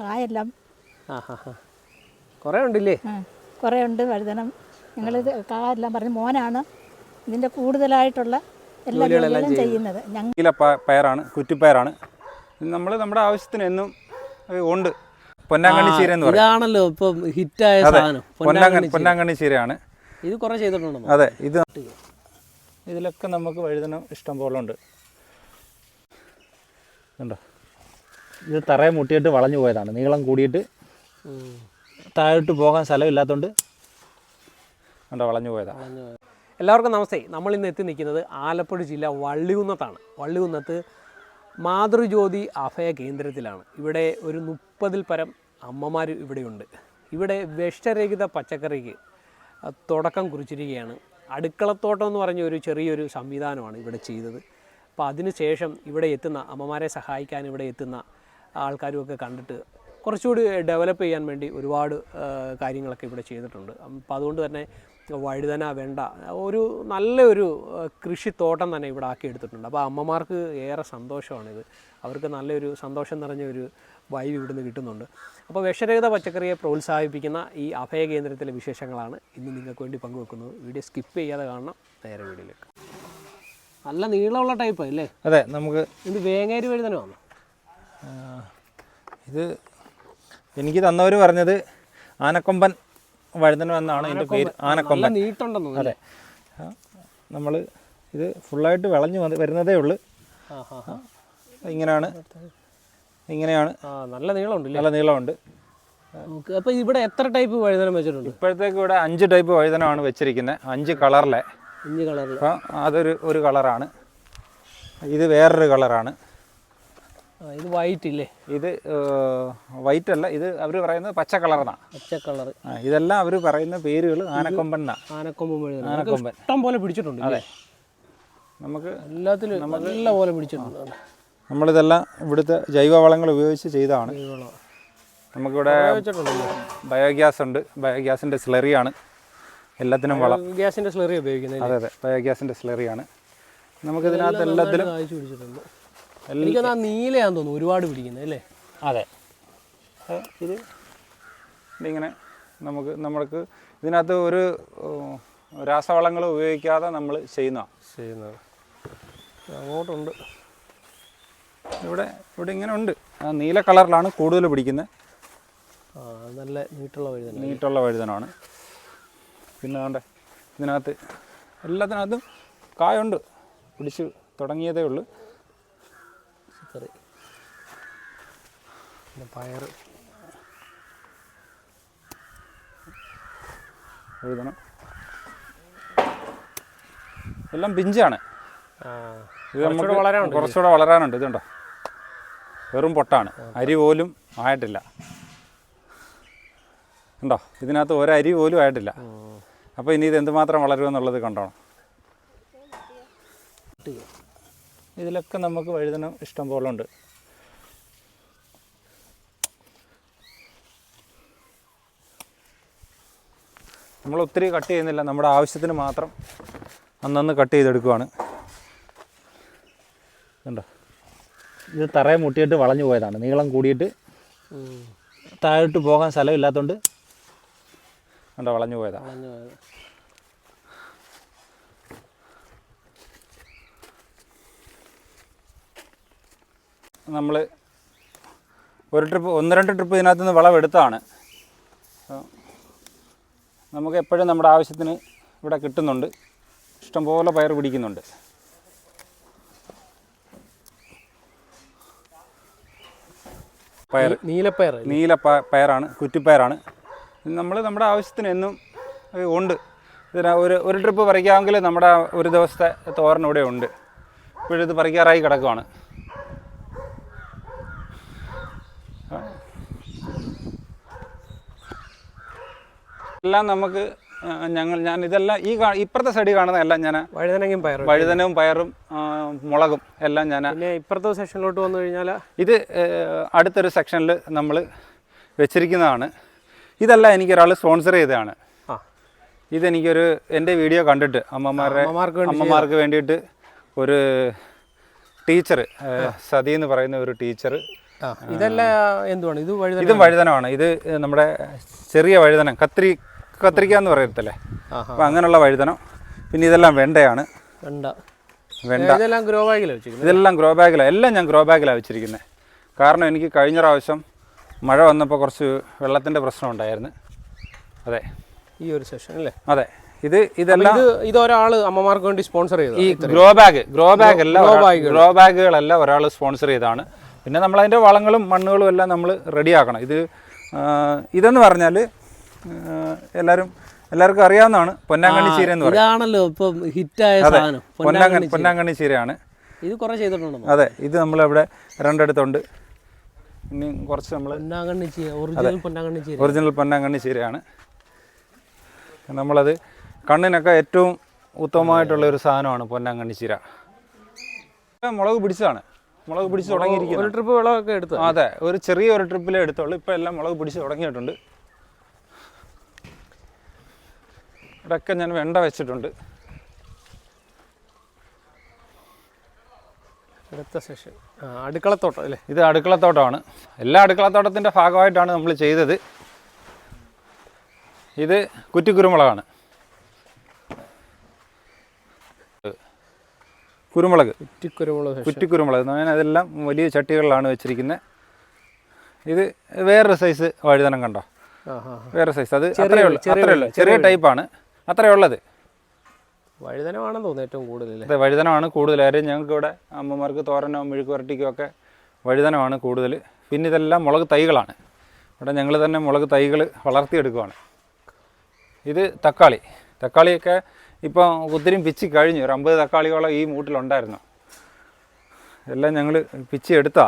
കായെല്ലാം കുറേ ഉണ്ടല്ലേ? കുറേ ഉണ്ട്. വഴുതനം ഞങ്ങളിത് കായെല്ലാം പറഞ്ഞ് മോനാണ് ഇതിൻ്റെ കൂടുതലായിട്ടുള്ള എല്ലാ ജോലികളും ചെയ്യുന്നത്. ഞങ്ങൾ പയറാണ്, കുറ്റിപ്പയറാണ്. നമ്മുടെ ആവശ്യത്തിന് എന്നും ഉണ്ട്. പൊന്നാങ്കണ്ണി ചീര എന്ന് പറയും. ഇതാണല്ലോ ഇപ്പം ഹിറ്റായ സാധനം. പൊന്നാങ്കണ്ണി ചീരയാണ്. ഇത് കുറേ ചെയ്തിട്ടുണ്ടോ? അതെ, ഇതിലൊക്കെ നമുക്ക് വഴുതനം ഇഷ്ടം പോലെ ഉണ്ട്. ഉണ്ടോ? ഇത് തറയെ മുട്ടിയിട്ട് വളഞ്ഞു പോയതാണ്. നീളം കൂടിയിട്ട് താഴോട്ട് പോകാൻ സ്ഥലമില്ലാത്തതുകൊണ്ട് ഉണ്ടോ വളഞ്ഞു പോയതാണ്. എല്ലാവർക്കും നമസ്തേ. നമ്മളിന്ന് എത്തി നിൽക്കുന്നത് ആലപ്പുഴ ജില്ല വള്ളികുന്നത്താണ്. വള്ളികുന്നത്ത് മാതൃജ്യോതി അഭയ കേന്ദ്രത്തിലാണ്. ഇവിടെ ഒരു 30-ൽ പരം അമ്മമാർ ഇവിടെയുണ്ട്. ഇവിടെ വിഷരഹിത പച്ചക്കറിക്ക് തുടക്കം കുറിച്ചിരിക്കുകയാണ്. അടുക്കളത്തോട്ടം എന്ന് പറഞ്ഞ ഒരു ചെറിയൊരു സംവിധാനമാണ് ഇവിടെ ചെയ്തത്. അപ്പോൾ അതിനുശേഷം ഇവിടെ എത്തുന്ന അമ്മമാരെ സഹായിക്കാൻ ഇവിടെ എത്തുന്ന ആൾക്കാരുമൊക്കെ കണ്ടിട്ട് കുറച്ചുകൂടി ഡെവലപ്പ് ചെയ്യാൻ വേണ്ടി ഒരുപാട് കാര്യങ്ങളൊക്കെ ഇവിടെ ചെയ്തിട്ടുണ്ട്. അപ്പോൾ അതുകൊണ്ട് തന്നെ വഴുതന, വെണ്ട ഒരു നല്ലൊരു കൃഷിത്തോട്ടം തന്നെ ഇവിടെ ആക്കിയെടുത്തിട്ടുണ്ട്. അപ്പോൾ അമ്മമാർക്ക് ഏറെ സന്തോഷമാണിത്. അവർക്ക് നല്ലൊരു സന്തോഷം നിറഞ്ഞ ഒരു വൈബ് ഇവിടുന്ന് കിട്ടുന്നുണ്ട്. അപ്പോൾ വിഷരഹിത പച്ചക്കറിയെ പ്രോത്സാഹിപ്പിക്കുന്ന ഈ അഭയ കേന്ദ്രത്തിലെ വിശേഷങ്ങളാണ് ഇന്ന് നിങ്ങൾക്ക് വേണ്ടി പങ്കുവെക്കുന്നത്. വീഡിയോ സ്കിപ്പ് ചെയ്യാതെ കാണണം. നേരെ വീഡിയോയിലേക്ക്. നല്ല നീളമുള്ള ടൈപ്പ് അല്ലേ? അതെ. നമുക്ക് ഇത് വേങ്ങേരി വഴുതനമാണ്. ഇത് എനിക്ക് തന്നവർ പറഞ്ഞത് ആനക്കൊമ്പൻ വഴുതനം എന്നാണ് എൻ്റെ പേര്. ആനക്കൊമ്പൻ. നീട്ടുണ്ടെന്ന്. അതെ. നമ്മൾ ഇത് ഫുള്ളായിട്ട് വിളഞ്ഞു വരുന്നതേ ഉള്ളൂ. ഇങ്ങനെയാണ്. നല്ല നീളമുണ്ട്. നല്ല നീളമുണ്ട്. അപ്പോൾ ഇവിടെ എത്ര ടൈപ്പ് വഴുതനം വെച്ചിട്ടുണ്ട്? ഇപ്പോഴത്തേക്ക് ഇവിടെ 5 ടൈപ്പ് വഴുതനമാണ് വെച്ചിരിക്കുന്നത്. 5 കളറിലെ. 5 കളറിൽ. അപ്പോൾ അതൊരു കളറാണ്. ഇത് വേറൊരു കളറാണ്. ഇത് വൈറ്റ് ഇല്ലേ? ഇത് വൈറ്റ് അല്ല, ഇത് അവർ പറയുന്നത് പച്ച കളറാണ്. പച്ച കളർ. ഇതെല്ലാം അവർ പറയുന്ന പേരുകൾ ആനക്കൊമ്പൻ. ആനക്കൊമ്പൻ ഇഷ്ടം പോലെ പിടിച്ചിട്ടുണ്ട്. അതെ, നമുക്ക് എല്ലാത്തിലും നല്ല പോലെ പിടിച്ചിട്ടുണ്ട്. നമ്മളിതെല്ലാം ഇവിടുത്തെ ജൈവവളങ്ങൾ ഉപയോഗിച്ച് ചെയ്തതാണ്. നമുക്കിവിടെ ബയോഗ്യാസ് ഉണ്ട്. ബയോഗ്യാസിൻ്റെ സ്ലറിയാണ് എല്ലാത്തിനും വളം. ഗ്യാസിൻ്റെ സ്ലറി ഉപയോഗിക്കുന്നത്. അതെ അതെ, ബയോഗ്യാസിൻ്റെ സ്ലറിയാണ്. നമുക്കിതിനകത്ത് എല്ലാത്തിലും എനിക്ക് നീലയാന്ന് തോന്നുന്നു ഒരുപാട് പിടിക്കുന്നത് അല്ലേ? അതെ. ഇത് ഇങ്ങനെ നമ്മൾക്ക് ഇതിനകത്ത് ഒരു രാസവളങ്ങൾ ഉപയോഗിക്കാതെ നമ്മൾ ചെയ്യുന്നത്. അങ്ങോട്ടുണ്ട്. ഇവിടെ ഇങ്ങനെ ഉണ്ട്. നീല കളറിലാണ് കൂടുതൽ പിടിക്കുന്നത്. നല്ല നീട്ടുള്ള വഴുതനമാണ്. പിന്നെ വേണ്ടേ ഇതിനകത്ത് എല്ലാത്തിനകത്തും കായുണ്ട്. പിടിച്ച് തുടങ്ങിയതേ ഉള്ളൂ. പയർ, വഴുതനം എല്ലാം പിഞ്ചാണ്. ഇത് നമുക്ക് കുറച്ചുകൂടെ വളരാനുണ്ട്. ഇതുണ്ടോ, വെറും പൊട്ടാണ്. അരി പോലും ആയിട്ടില്ല. ഉണ്ടോ, ഇതിനകത്ത് ഒരരി പോലും ആയിട്ടില്ല. അപ്പോൾ ഇനി ഇത് എന്തുമാത്രം വളരുമെന്നുള്ളത് കണ്ടോണം. ഇതിലൊക്കെ നമുക്ക് വഴുതനം ഇഷ്ടം പോലെ ഉണ്ട്. നമ്മൾ ഒത്തിരി കട്ട് ചെയ്യുന്നില്ല, നമ്മുടെ ആവശ്യത്തിന് മാത്രം അന്നന്ന് കട്ട് ചെയ്തെടുക്കുവാണ്. ഉണ്ടോ, ഇത് തറയെ മുട്ടിയിട്ട് വളഞ്ഞു പോയതാണ്. നീളം കൂടിയിട്ട് താഴോട്ട് പോകാൻ സ്ഥലമില്ലാത്തതുകൊണ്ട് ഉണ്ടോ വളഞ്ഞു പോയതാണ്. നമ്മൾ 1-2 ട്രിപ്പ് ഇതിനകത്ത് നിന്ന് വിളവെടുത്താണ്. നമുക്ക് എപ്പോഴും നമ്മുടെ ആവശ്യത്തിന് ഇവിടെ കിട്ടുന്നുണ്ട്. ഇഷ്ടംപോലെ പയർ പിടിക്കുന്നുണ്ട്. പയറാണ്, കുറ്റിപ്പയറാണ്. നമ്മുടെ ആവശ്യത്തിന് എന്നും ഉണ്ട്. ഇതിന് ഒരു ട്രിപ്പ് പറിക്കാമെങ്കിൽ നമ്മുടെ ഒരു ദിവസത്തെ തോരൻ ഇവിടെ ഉണ്ട്. ഇപ്പോഴിത് പറിക്കാറായി കിടക്കുവാണ്. എല്ലാം നമുക്ക് ഞാൻ ഇതെല്ലാം ഇപ്പുറത്തെ സൈഡിൽ കാണുന്നതെല്ലാം ഞാൻ വഴുതനവും പയറും മുളകും എല്ലാം ഞാൻ. പിന്നെ ഇപ്പുറത്തെ സെക്ഷനിലോട്ട് വന്നു കഴിഞ്ഞാൽ ഇത് അടുത്തൊരു സെക്ഷനിൽ നമ്മൾ വെച്ചിരിക്കുന്നതാണ്. ഇതെല്ലാം എനിക്കൊരാൾ സ്പോൺസർ ചെയ്തതാണ്. ഇതെനിക്കൊരു എൻ്റെ വീഡിയോ കണ്ടിട്ട് അമ്മമാർക്ക് വേണ്ടിയിട്ട് ഒരു ടീച്ചർ, സതി എന്ന് പറയുന്ന ഒരു ടീച്ചർ ഇതെല്ലാം എന്തുവാണ്? ഇത് ഇതും വഴുതനമാണ്. ഇത് നമ്മുടെ ചെറിയ വഴുതനം, കത്രിക്ക എന്ന് പറയത്തില്ലേ, അപ്പോൾ അങ്ങനെയുള്ള വഴുതനം. പിന്നെ ഇതെല്ലാം വെണ്ടയാണ്. വെണ്ട ഇതെല്ലാം ഗ്രോ ബാഗിലാണ് വെച്ചിരിക്കുന്നത്. ഇതെല്ലാം ഗ്രോ ബാഗിലാണ്. എല്ലാം ഞാൻ ഗ്രോ ബാഗിലാണ് വെച്ചിരിക്കുന്നത്. കാരണം എനിക്ക് കഴിഞ്ഞ പ്രാവശ്യം മഴ വന്നപ്പോൾ കുറച്ച് വെള്ളത്തിൻ്റെ പ്രശ്നം ഉണ്ടായിരുന്നു. അതെ, ഈ ഒരു സെഷൻ അല്ലേ? അതെ. ഇതെല്ലാം ഇതൊരാൾ അമ്മമാർക്ക് വേണ്ടി സ്പോൺസർ ചെയ്തു. ഈ ഗ്രോ ബാഗുകളെല്ലാം ഒരാൾ സ്പോൺസർ ചെയ്താണ്. പിന്നെ നമ്മൾ അതിൻ്റെ വളങ്ങളും മണ്ണുകളും എല്ലാം നമ്മൾ റെഡിയാക്കണം. ഇതെന്ന് പറഞ്ഞാൽ എല്ലാവർക്കും അറിയാവുന്നതാണ്, പൊന്നാങ്കണ്ണി ചീര എന്ന് പറയും. ഇതാണല്ലോ ഇപ്പം ഹിറ്റായ സാധനം, പൊന്നാങ്കണ്ണി ചീരയാണ്. ഇത് കുറേ ചെയ്തിട്ടുണ്ടോ? അതെ, ഇത് നമ്മളിവിടെ രണ്ടിടത്തുണ്ട്. ഇനി കുറച്ച് നമ്മൾ ഒറിജിനൽ പൊന്നാങ്കണ്ണി ചീരയാണ്. നമ്മളത് കണ്ണിനൊക്കെ ഏറ്റവും ഉത്തമമായിട്ടുള്ള ഒരു സാധനമാണ് പൊന്നാങ്കണ്ണി ചീര. മുളക് പിടിച്ചതാണ്, മുളക് പിടിച്ച് തുടങ്ങിയിരിക്കുന്നത്. ഒരു ട്രിപ്പ് വെള്ളമൊക്കെ എടുത്തു. അതെ, ഒരു ചെറിയ ഒരു ട്രിപ്പിലേ എടുത്തുള്ളൂ. ഇപ്പോൾ എല്ലാം മുളക് പിടിച്ച് തുടങ്ങിയിട്ടുണ്ട്. ഇവിടെയൊക്കെ ഞാൻ വെണ്ട വെച്ചിട്ടുണ്ട്. അടുത്ത സെഷൻ അടുക്കളത്തോട്ടം അല്ലേ? ഇത് അടുക്കളത്തോട്ടമാണ്. എല്ലാ അടുക്കളത്തോട്ടത്തിൻ്റെ ഭാഗമായിട്ടാണ് നമ്മൾ ചെയ്തത്. ഇത് കുറ്റിക്കുരുമുളകാണ്. കുറ്റിക്കുരുമുളക് ഞാൻ അതെല്ലാം വലിയ ചട്ടികളിലാണ് വെച്ചിരിക്കുന്നത്. ഇത് വേറൊരു സൈസ് വഴുതനം കണ്ടോ? വേറെ സൈസ്. അത് അത്രയേ ഉള്ളൂ, ചെറിയ ടൈപ്പാണ്, അത്രയേ ഉള്ളത്. വഴുതനമാണെന്ന് തോന്നുന്നു ഏറ്റവും കൂടുതൽ. അതെ, വഴുതനമാണ് കൂടുതൽ. കാര്യം ഞങ്ങൾക്ക് ഇവിടെ അമ്മമാർക്ക് തോരനോ മെഴുക്ക് വരട്ടിക്കോ ഒക്കെ വഴുതനമാണ് കൂടുതൽ. പിന്നെ ഇതെല്ലാം മുളക് തൈകളാണ്. ഇവിടെ ഞങ്ങൾ തന്നെ മുളക് തൈകൾ വളർത്തിയെടുക്കുകയാണ്. ഇത് തക്കാളിയൊക്കെ ഇപ്പോൾ ഒത്തിരി പിച്ചി കഴിഞ്ഞു. ഒരു 50 തക്കാളിയോളം ഈ മൂട്ടിലുണ്ടായിരുന്നു. എല്ലാം ഞങ്ങൾ പിച്ചി എടുത്താ.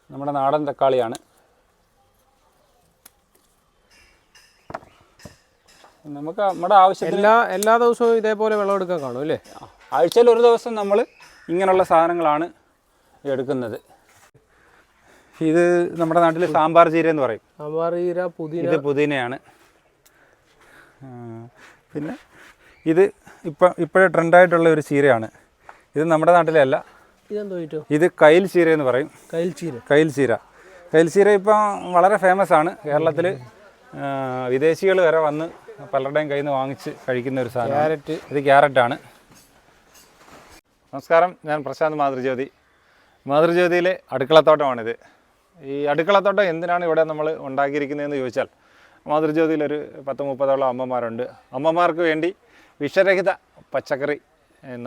നമ്മുടെ നാടൻ തക്കാളിയാണ്. നമുക്ക് നമ്മുടെ ആവശ്യത്തിന് എല്ലാ ദിവസവും ഇതേപോലെ വിളവെടുക്കാൻ കാണും അല്ലേ? ആഴ്ചയിൽ ഒരു ദിവസം നമ്മൾ ഇങ്ങനെയുള്ള സാധനങ്ങളാണ് എടുക്കുന്നത്. ഇത് നമ്മുടെ നാട്ടിൽ സാമ്പാർ ചീര എന്ന് പറയും. സാമ്പാർ ചീര, ഇത് പുതിനയാണ്. പിന്നെ ഇത് ഇപ്പോഴേ ട്രെൻഡായിട്ടുള്ള ഒരു ചീരയാണ്. ഇത് നമ്മുടെ നാട്ടിലെ അല്ല. ഇത് കയിൽ ചീര എന്ന് പറയും. കയിൽ ചീര ഇപ്പം വളരെ ഫേമസ് ആണ് കേരളത്തിൽ. വിദേശികൾ വരെ വന്ന് പലരുടെയും കയ്യിൽ നിന്ന് വാങ്ങിച്ച് കഴിക്കുന്ന ഒരു സാധനം. ഇത് ക്യാരറ്റാണ്. നമസ്കാരം, ഞാൻ പ്രശാന്ത് മാതൃജ്യോതിയിലെ അടുക്കളത്തോട്ടമാണിത്. ഈ അടുക്കളത്തോട്ടം എന്തിനാണ് ഇവിടെ നമ്മൾ ഉണ്ടാക്കിയിരിക്കുന്നതെന്ന് ചോദിച്ചാൽ, മാതൃജ്യോതിയിലൊരു 10-30ഓളം അമ്മമാരുണ്ട്. അമ്മമാർക്ക് വേണ്ടി വിഷരഹിത പച്ചക്കറി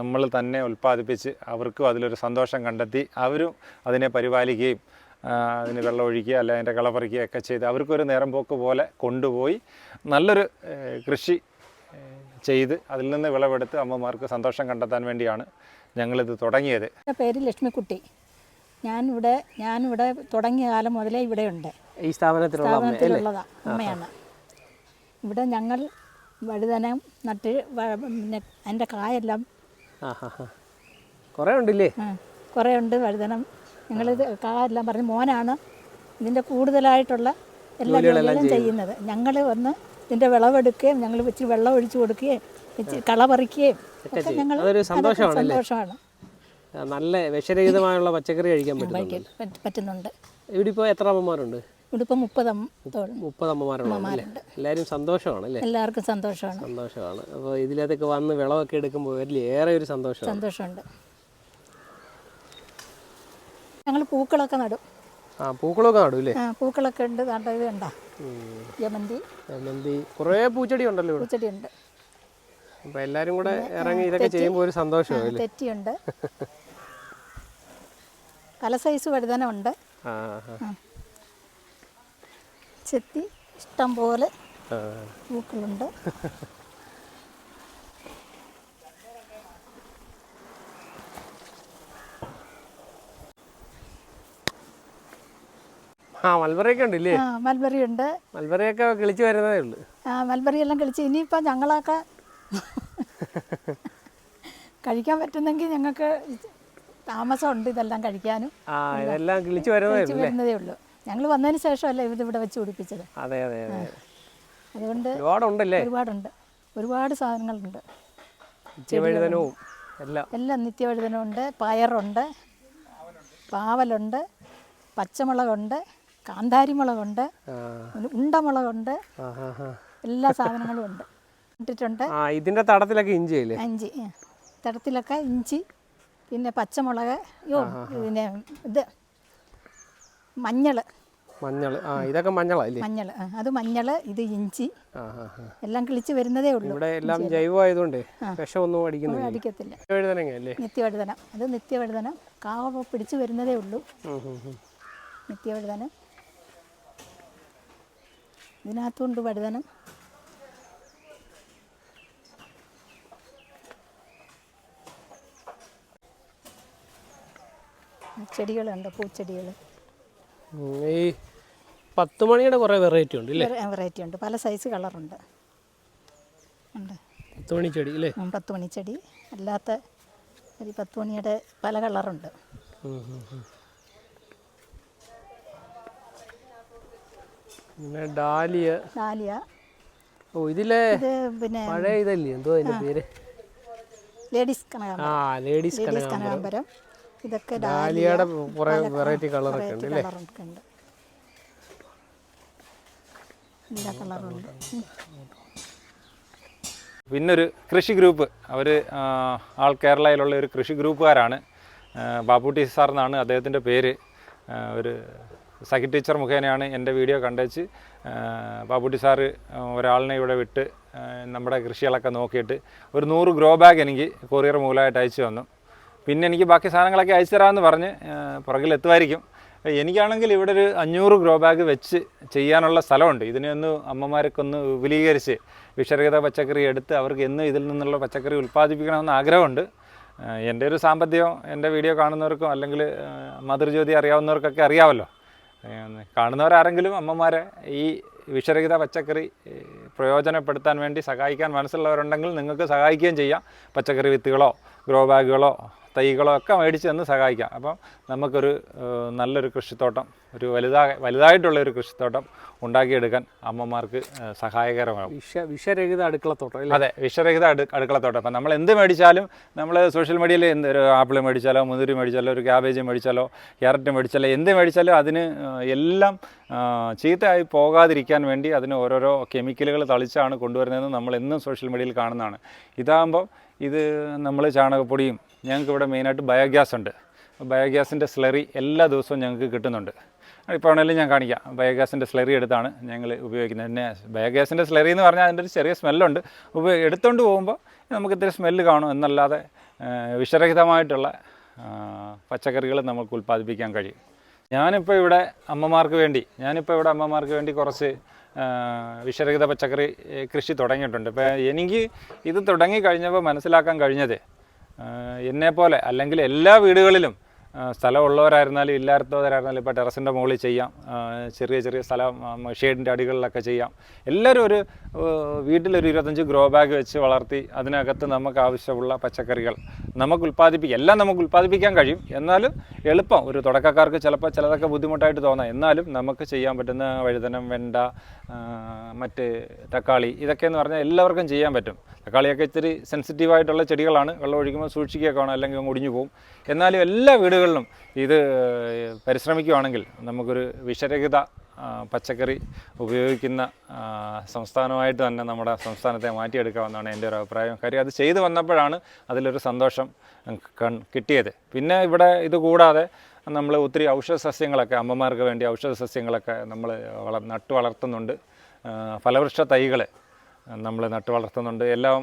നമ്മൾ തന്നെ ഉൽപ്പാദിപ്പിച്ച് അവർക്കും അതിലൊരു സന്തോഷം കണ്ടെത്തി അവരും അതിനെ പരിപാലിക്കുകയും അതിന് വെള്ളം ഒഴിക്കുക, അല്ല അതിൻ്റെ കള പറിക്കുകയൊക്കെ ചെയ്ത് അവർക്കൊരു നേരം പോക്ക് പോലെ കൊണ്ടുപോയി നല്ലൊരു കൃഷി ചെയ്ത് അതിൽ നിന്ന് വിളവെടുത്ത് അമ്മമാർക്ക് സന്തോഷം കണ്ടെത്താൻ വേണ്ടിയാണ് ഞങ്ങളിത് തുടങ്ങിയത്. എൻ്റെ പേര് ലക്ഷ്മിക്കുട്ടി. ഞാനിവിടെ തുടങ്ങിയ കാലം മുതലേ ഇവിടെയുണ്ട്. ഈ സ്ഥാപനത്തിലുള്ളതാണ്, അമ്മയാണ്. ഇവിടെ ഞങ്ങൾ വഴുതനം നട്ട് പിന്നെ അതിൻ്റെ കായെല്ലാം കുറേ ഉണ്ടല്ലേ? കുറേ ഉണ്ട് വഴുതനം. ഞങ്ങളിത് കായെല്ലാം പറഞ്ഞ് മോനാണ് ഇതിൻ്റെ കൂടുതലായിട്ടുള്ള എല്ലാ ജോലികളും ചെയ്യുന്നത്. ഞങ്ങൾ വന്ന് ഇതിൻ്റെ വിളവെടുക്കുകയും ഞങ്ങൾ ഇച്ചിരി വെള്ളം ഒഴിച്ചു കൊടുക്കുകയും ഇച്ചിരി കള പറിക്കുകയും ഒക്കെ ഞങ്ങൾ സന്തോഷമാണ്. നല്ല വിഷരഹിതമായുള്ള പച്ചക്കറി കഴിക്കാൻ പറ്റുന്നുണ്ട്. ഇവിടെ ഇപ്പോൾ എത്ര അമ്മമാരുണ്ട്? ഇവിടെ ഇപ്പോൾ 30 അമ്മമാരുണ്ട്. എല്ലാവരും സന്തോഷമാണ് അല്ലേ? എല്ലാവർക്കും സന്തോഷമാണ്. അപ്പോൾ ഇതിലതൊക്കെ വന്ന് വിളവൊക്കെ എടുക്കുമ്പോൾ ഏറെ ഒരു സന്തോഷമുണ്ട്. ഞങ്ങൾ പൂക്കളൊക്കെ നടും. പൂക്കളൊക്കെ നടും അല്ലേ? പൂക്കളൊക്കെ ഉണ്ട്. ഇത് കണ്ടോ, ജമന്തി, കുറേ പൂച്ചെടി ഉണ്ടല്ലോ. പൂച്ചെടിയുണ്ട്. അപ്പോൾ എല്ലാവരും കൂടെ ഇറങ്ങി ഇതൊക്കെ ചെയ്യുമ്പോൾ ഒരു സന്തോഷമാണ്. തെറ്റിയുണ്ട്, പല സൈസ് വഴുതനമുണ്ട്. ചെത്തി ഇഷ്ടം പോലെ പൂക്കളുണ്ട്. മൽബറിയൊക്കെ ഉണ്ടല്ലേ? മൽബറി ഉണ്ട്. മൽബറിയൊക്കെ കിളിച്ച് വരുന്നതേ ഉള്ളൂ. മൽബറി എല്ലാം കിളിച്ച് ഇനിയിപ്പോൾ ഞങ്ങളൊക്കെ കഴിക്കാൻ പറ്റുന്നെങ്കിൽ ഞങ്ങൾക്ക് താമസമുണ്ട് ഇതെല്ലാം കഴിക്കാനും. ഇതെല്ലാം കിളിച്ച് വരുന്നതേ ഉള്ളൂ. ഞങ്ങൾ വന്നതിന് ശേഷമല്ലേ ഇതിവിടെ വെച്ച് പിടിപ്പിച്ചത്. അതെ. അതുകൊണ്ട് ഒരുപാടുണ്ടല്ലേ? ഒരുപാടുണ്ട്. ഒരുപാട് സാധനങ്ങളുണ്ട്. നിത്യവഴുതനവും എല്ലാം നിത്യവഴുതനമുണ്ട്, പയറുണ്ട്, പാവലുണ്ട്, പച്ചമുളകുണ്ട്, കാന്താരിമുളകുണ്ട്, ഉണ്ടമുളകുണ്ട്, എല്ലാ സാധനങ്ങളും ഉണ്ട്. ഇട്ടിട്ടുണ്ട്. ഇതിന്റെ തടത്തിലൊക്കെ ഇഞ്ചിയല്ലേ? ഇഞ്ചി തടത്തിലൊക്കെ ഇഞ്ചി, പിന്നെ പച്ചമുളക്, പിന്നെ ഇത് മഞ്ഞൾ. ഇതൊക്കെ മഞ്ഞളല്ലേ? മഞ്ഞൾ, അത് മഞ്ഞൾ, ഇത് ഇഞ്ചി, എല്ലാം കിളിച്ച് വരുന്നതേ ഉള്ളൂ. ഇവിടെ എല്ലാം ജൈവമായതുകൊണ്ട് വിഷമൊന്നും അടിക്കത്തില്ല. നിത്യവഴുതനങ്ങയല്ലേ? നിത്യവഴുതനം, അത് നിത്യവഴുതനം കാവ പിടിച്ച് വരുന്നതേ ഉള്ളൂ. നിത്യവഴുതനം ഇതിനകത്തുണ്ട് വഴുതനം. ചെടികളുണ്ട്, പൂച്ചെടികൾ. ഈ 10 മണിയുടെ കുറേ വെറൈറ്റി ഉണ്ട് അല്ലേ? വെറൈറ്റി ഉണ്ട്, പല സൈസ് കളറുണ്ട്. ഉണ്ട് 10 മണി ചെടി അല്ലേ? 10 മണി ചെടി അല്ലാത്ത ഒരു 10 മണിയുടെ പല കളറുണ്ട്. പിന്നെ ഡാലിയ. ഇതിലെ പിന്നെ പഴയ ഇതല്ലേ, എന്തോ അതിന്റെ പേര്? ലേഡീസ് കനകാംബരം. ഇതൊക്കെ ഡാലിയയുടെ കുറേ വെറൈറ്റി കളറൊക്കെ ഉണ്ട് അല്ലേ? എല്ലാ കളറുണ്ട്. പിന്നൊരു കൃഷി ഗ്രൂപ്പ്, അവർ ആൾ കേരളയിലുള്ള ഒരു കൃഷി ഗ്രൂപ്പുകാരാണ്. ബാബുട്ടി സാർ എന്നാണ് അദ്ദേഹത്തിൻ്റെ പേര്. ഒരു സഖി ടീച്ചർ മുഖേനയാണ് എൻ്റെ വീഡിയോ കണ്ടുവച്ച് ബാബുട്ടി സാറ് ഒരാളിനെ ഇവിടെ വിട്ട് നമ്മുടെ കൃഷികളൊക്കെ നോക്കിയിട്ട് ഒരു 100 ഗ്രോ ബാഗ് എനിക്ക് കൊറിയർ മൂലമായിട്ട് അയച്ചു തന്നു. പിന്നെ എനിക്ക് ബാക്കി സാധനങ്ങളൊക്കെ അയച്ചു തരാമെന്ന് പറഞ്ഞ് പുറകിലെത്തുമായിരിക്കും. എനിക്കാണെങ്കിൽ ഇവിടെ ഒരു 500 ഗ്രോ ബാഗ് വെച്ച് ചെയ്യാനുള്ള സ്ഥലമുണ്ട്. ഇതിനെ ഒന്ന് അമ്മമാരൊക്കെ ഒന്ന് വിപുലീകരിച്ച് വിഷരഹിത പച്ചക്കറി എടുത്ത് അവർക്ക് എന്നും ഇതിൽ നിന്നുള്ള പച്ചക്കറി ഉൽപ്പാദിപ്പിക്കണമെന്ന് ആഗ്രഹമുണ്ട്. എൻ്റെ ഒരു സാമ്പത്തികം എൻ്റെ വീഡിയോ കാണുന്നവർക്കും അല്ലെങ്കിൽ മാതൃജ്യോതി അറിയാവുന്നവർക്കൊക്കെ അറിയാമല്ലോ. കാണുന്നവരാരെങ്കിലും അമ്മമാരെ ഈ വിഷരഹിത പച്ചക്കറി പ്രയോജനപ്പെടുത്താൻ വേണ്ടി സഹായിക്കാൻ മനസ്സുള്ളവരുണ്ടെങ്കിൽ നിങ്ങൾക്ക് സഹായിക്കുകയും ചെയ്യാം. പച്ചക്കറി വിത്തുകളോ ഗ്രോ ബാഗുകളോ തൈകളോ ഒക്കെ മേടിച്ച് തന്ന് സഹായിക്കാം. അപ്പം നമുക്കൊരു നല്ലൊരു കൃഷിത്തോട്ടം, ഒരു വലുതായിട്ടുള്ളൊരു കൃഷിത്തോട്ടം ഉണ്ടാക്കിയെടുക്കാൻ അമ്മമാർക്ക് സഹായകരമാകും. വിഷരഹിത അടുക്കളത്തോട്ടം. അതെ, വിഷരഹിത അടുക്കളത്തോട്ടം. അപ്പം നമ്മൾ എന്ത് മേടിച്ചാലും, നമ്മൾ സോഷ്യൽ മീഡിയയിൽ ഒരു ആപ്പിൾ മേടിച്ചാലോ മുന്തിരി മേടിച്ചാലോ ഒരു ക്യാബേജ് മേടിച്ചാലോ ക്യാരറ്റ് മേടിച്ചാലോ എന്ത് മേടിച്ചാലും അതിന് എല്ലാം ചീത്തയായി പോകാതിരിക്കാൻ വേണ്ടി അതിന് ഓരോരോ കെമിക്കലുകൾ തളിച്ചാണ് കൊണ്ടുവരുന്നതെന്ന് നമ്മൾ എന്നും സോഷ്യൽ മീഡിയയിൽ കാണുന്നതാണ്. ഇതാകുമ്പോൾ ഇത് നമ്മൾ ചാണകപ്പൊടിയും, ഞങ്ങൾക്ക് ഇവിടെ മെയിനായിട്ട് ബയോഗ്യാസ് ഉണ്ട്. ബയോഗ്യാസിൻ്റെ സ്ലറി എല്ലാ ദിവസവും ഞങ്ങൾക്ക് കിട്ടുന്നുണ്ട്. ഇപ്പോൾ ആണെങ്കിലും ഞാൻ കാണിക്കാം. ബയോഗ്യാസിൻ്റെ സ്ലറി എടുത്താണ് ഞങ്ങൾ ഉപയോഗിക്കുന്നത്. പിന്നെ ബയോഗ്യാസിൻ്റെ സ്ലറി എന്ന് പറഞ്ഞാൽ അതിൻ്റെ ഒരു ചെറിയ സ്മെല്ലുണ്ട്. എടുത്തുകൊണ്ട് പോകുമ്പോൾ നമുക്ക് ഇത്തിരി സ്മെല്ല് കാണും എന്നല്ലാതെ വിഷരഹിതമായിട്ടുള്ള പച്ചക്കറികൾ നമുക്ക് ഉൽപ്പാദിപ്പിക്കാൻ കഴിയും. ഞാനിപ്പോൾ ഇവിടെ അമ്മമാർക്ക് വേണ്ടി കുറച്ച് വിഷരഹിത പച്ചക്കറി കൃഷി തുടങ്ങിയിട്ടുണ്ട്. ഇപ്പോൾ എനിക്ക് ഇത് തുടങ്ങി കഴിഞ്ഞപ്പോൾ മനസ്സിലാക്കാൻ കഴിഞ്ഞത്, എന്നെപ്പോലെ അല്ലെങ്കിൽ എല്ലാ വീടുകളിലും സ്ഥലമുള്ളവരായിരുന്നാലും ഇല്ലാത്തവരായിരുന്നാലും ഇപ്പോൾ ടെറസിൻ്റെ മുകളിൽ ചെയ്യാം, ചെറിയ ചെറിയ സ്ഥലം ഷെയ്ഡിൻ്റെ അടികളിലൊക്കെ ചെയ്യാം. എല്ലാവരും ഒരു വീട്ടിലൊരു 25 ഗ്രോ ബാഗ് വെച്ച് വളർത്തി അതിനകത്ത് നമുക്ക് ആവശ്യമുള്ള പച്ചക്കറികൾ നമുക്ക് ഉൽപ്പാദിപ്പിക്കാൻ കഴിയും. എന്നാലും എളുപ്പം, ഒരു തുടക്കക്കാർക്ക് ചിലപ്പോൾ ചിലതൊക്കെ ബുദ്ധിമുട്ടായിട്ട് തോന്നാം, എന്നാലും നമുക്ക് ചെയ്യാൻ പറ്റുന്ന വഴുതനം, വെണ്ട, മറ്റ് തക്കാളി, ഇതൊക്കെയെന്ന് പറഞ്ഞാൽ എല്ലാവർക്കും ചെയ്യാൻ പറ്റും. തക്കാളിയൊക്കെ ഇത്തിരി സെൻസിറ്റീവായിട്ടുള്ള ചെടികളാണ്, വെള്ളം ഒഴിക്കുമ്പോൾ സൂക്ഷിക്കുകയൊക്കെ വേണം, അല്ലെങ്കിൽ ഒടിഞ്ഞു പോകും. എന്നാലും എല്ലാ വീടുകളിലും ഇത് പരിശ്രമിക്കുകയാണെങ്കിൽ നമുക്കൊരു വിഷരഹിത പച്ചക്കറി ഉപയോഗിക്കുന്ന സംസ്ഥാനമായിട്ട് തന്നെ നമ്മുടെ സംസ്ഥാനത്തെ മാറ്റിയെടുക്കാമെന്നാണ് എൻ്റെ ഒരു അഭിപ്രായം. കാര്യം അത് ചെയ്തു വന്നപ്പോഴാണ് അതിലൊരു സന്തോഷം കിട്ടിയത്. പിന്നെ ഇവിടെ ഇത് കൂടാതെ നമ്മൾ ഒത്തിരി ഔഷധ സസ്യങ്ങളൊക്കെ, അമ്മമാർക്ക് വേണ്ടി ഔഷധ സസ്യങ്ങളൊക്കെ നമ്മൾ നട്ടു വളർത്തുന്നുണ്ട്. ഫലവൃക്ഷ തൈകൾ നമ്മൾ നട്ടു വളർത്തുന്നുണ്ട്. എല്ലാം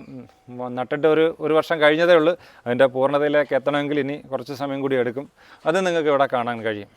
നട്ടിട്ട് ഒരു വർഷം കഴിഞ്ഞതേ ഉള്ളൂ. അതിൻ്റെ പൂർണ്ണതയിലേക്ക് എത്തണമെങ്കിൽ ഇനി കുറച്ച് സമയം കൂടി എടുക്കും. അത് നിങ്ങൾക്ക് ഇവിടെ കാണാൻ കഴിയും.